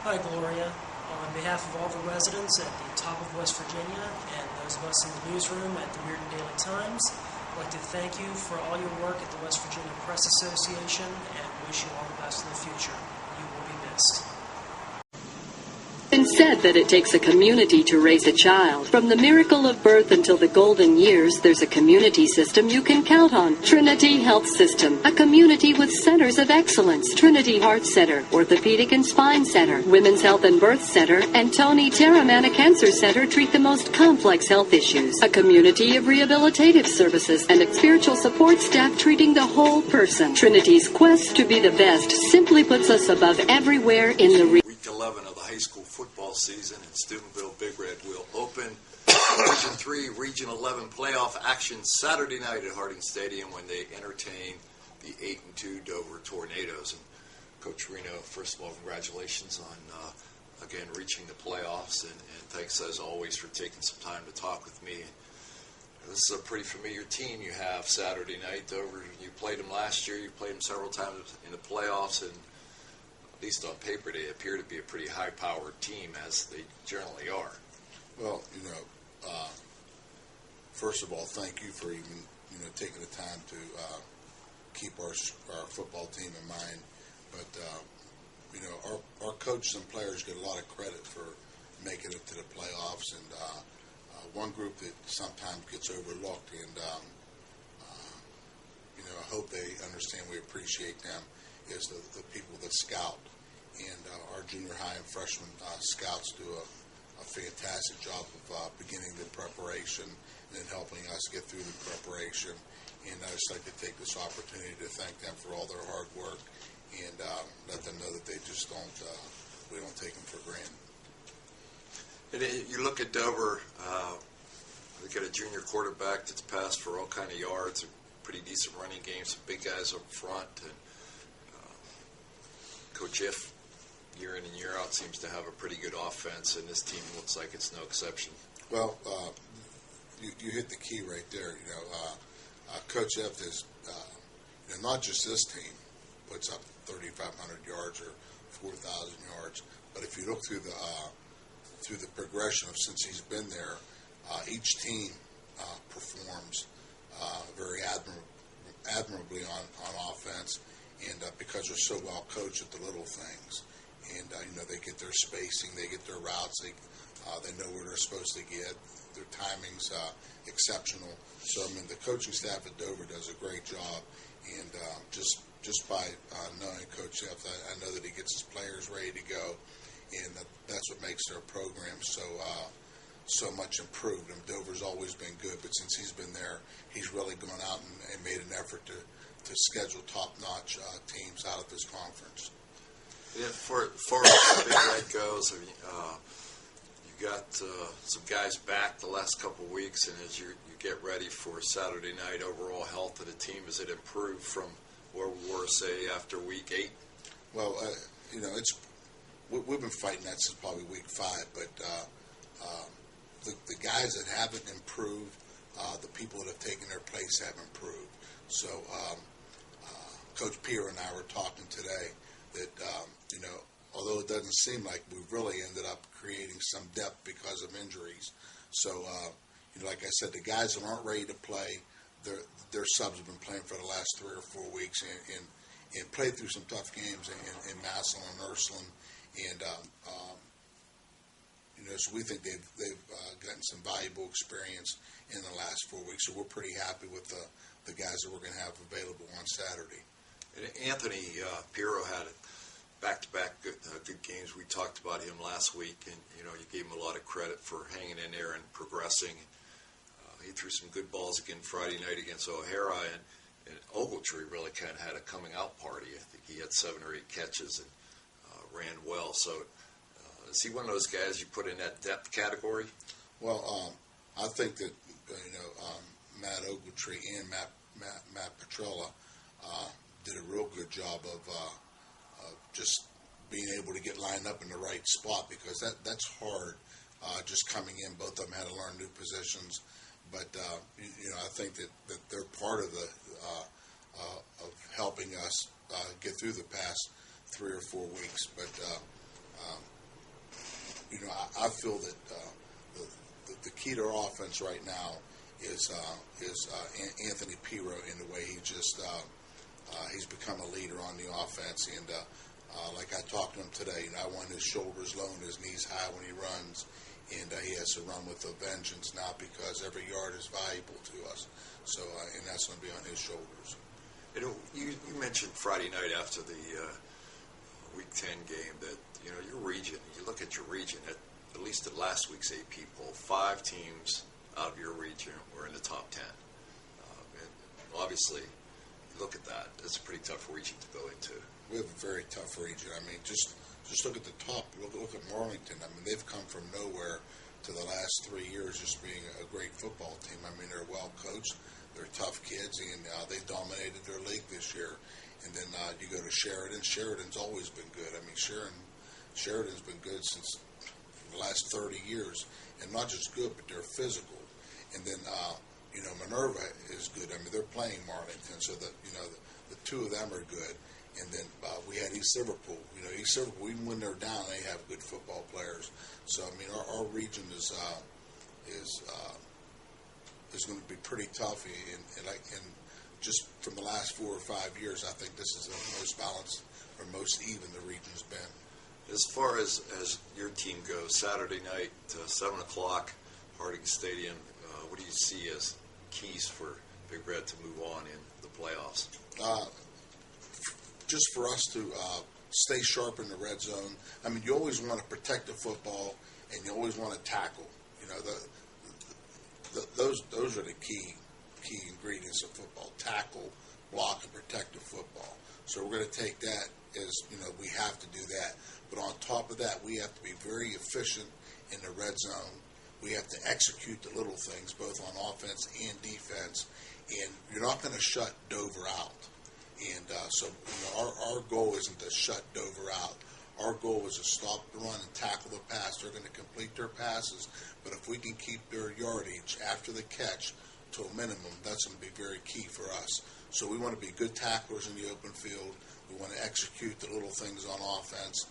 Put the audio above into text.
Hi, Gloria. On behalf of all the residents at the top of West Virginia and those of us in the newsroom at the Reardon Daily Times, I'd like to thank you for all your work at the West Virginia Press Association and wish you all the best in the future. You will be missed. It's been said that it takes a community to raise a child. From the miracle of birth until the golden years, there's a community system you can count on. Trinity Health System, a community with centers of excellence. Trinity Heart Center, Orthopedic and Spine Center, Women's Health and Birth Center, and Tony Terramana Cancer Center treat the most complex health issues. A community of rehabilitative services and a spiritual support staff treating the whole person. Trinity's quest to be the best simply puts us above everywhere in the Week 11 of the high school football season in Steubenville. Big Red will open Division 3 Region 11 playoff action Saturday night at Harding Stadium when they entertain the 8-2 Dover Tornadoes. And Coach Reno, first of all, congratulations on again reaching the playoffs, and thanks as always for taking some time to talk with me. This is a pretty familiar team you have Saturday night. Dover, you played them last year. You played them several times in the playoffs, and at least on paper, they appear to be a pretty high-powered team, as they generally are. Well, first of all, thank you for even, taking the time to keep our football team in mind. But, our coaches and players get a lot of credit for making it to the playoffs. And one group that sometimes gets overlooked, and, I hope they understand we appreciate them, is the people that scout. And our junior high and freshman scouts do a fantastic job of beginning the preparation and then helping us get through the preparation. And I'd just like to take this opportunity to thank them for all their hard work and let them know that they just we don't take them for granted. And you look at Dover, they got a junior quarterback that's passed for all kind of yards, a pretty decent running game, some big guys up front, and Coach If, year in and year out, seems to have a pretty good offense, and this team looks like it's no exception. Well, you hit the key right there. Coach F is, not just this team puts up 3,500 yards or 4,000 yards, but if you look through the progression of since he's been there, each team performs very admirably on offense, and because they're so well coached at the little things. And, they get their spacing, they get their routes, they know where they're supposed to get. Their timing's exceptional. So, the coaching staff at Dover does a great job. And just by knowing Coach F, I know that he gets his players ready to go. And that's what makes their program so much improved. And Dover's always been good, but since he's been there, he's really gone out and made an effort to schedule top-notch teams out of this conference. Yeah, far as the Big Red goes, you got some guys back the last couple of weeks, and as you get ready for Saturday night, overall health of the team, has it improved from where we were, say, after week 8? Well, we've been fighting that since probably week 5, but the guys that haven't improved, the people that have taken their place have improved. So Coach Pierre and I were talking today that, although it doesn't seem like we've really ended up creating some depth because of injuries. So, like I said, the guys that aren't ready to play, their subs have been playing for the last 3 or 4 weeks and played through some tough games in Massillon and Ursuline. And, so we think they've gotten some valuable experience in the last 4 weeks. So we're pretty happy with the guys that we're going to have available on Saturday. And Anthony Pirro had back-to-back good games. We talked about him last week, and you gave him a lot of credit for hanging in there and progressing. He threw some good balls again Friday night against O'Hara, and Ogletree really kind of had a coming-out party. I think he had 7 or 8 catches and ran well. So is he one of those guys you put in that depth category? Well, I think that Matt Ogletree and Matt Petrella did a real good job of just being able to get lined up in the right spot, because that's hard. Just coming in, both of them had to learn new positions, but I think that they're part of helping us get through the past 3 or 4 weeks. But I feel that the key to our offense right now is Anthony Pirro in the way he just he's become a leader on the offense. And like I talked to him today, I want his shoulders low and his knees high when he runs. And he has to run with a vengeance now because every yard is valuable to us. So, and that's going to be on his shoulders. You mentioned Friday night after the Week 10 game that, your region, you look at your region, at least at last week's AP poll, 5 teams out of your region were in the top 10. And obviously, you look at that, it's a pretty tough region to go into. We have a very tough region. I mean, just look at the top. Look at Marlington. I mean, they've come from nowhere to the last 3 years just being a great football team. I mean, they're well coached. They're tough kids, and they dominated their league this year. And then you go to Sheridan. Sheridan's always been good. I mean, Sheridan's been good since the last 30 years. And not just good, but they're physical. And then, Minerva is good. I mean, they're playing Marlington, so the two of them are good. And then we had East Liverpool. East Liverpool, even when they're down, they have good football players. So, I mean, our region is going to be pretty tough. And just from the last 4 or 5 years, I think this is the most balanced or most even the region's been. As far as your team goes, Saturday night, 7 o'clock, Harding Stadium, what do you see as keys for Big Red to move on in the playoffs? Just for us to stay sharp in the red zone. I mean, you always want to protect the football, and you always want to tackle. Those are the key ingredients of football: tackle, block, and protect the football. So we're going to take that as we have to do that. But on top of that, we have to be very efficient in the red zone. We have to execute the little things, both on offense and defense. And you're not going to shut Dover out. And so our goal isn't to shut Dover out. Our goal is to stop the run and tackle the pass. They're going to complete their passes, but if we can keep their yardage after the catch to a minimum, that's going to be very key for us. So we want to be good tacklers in the open field. We want to execute the little things on offense,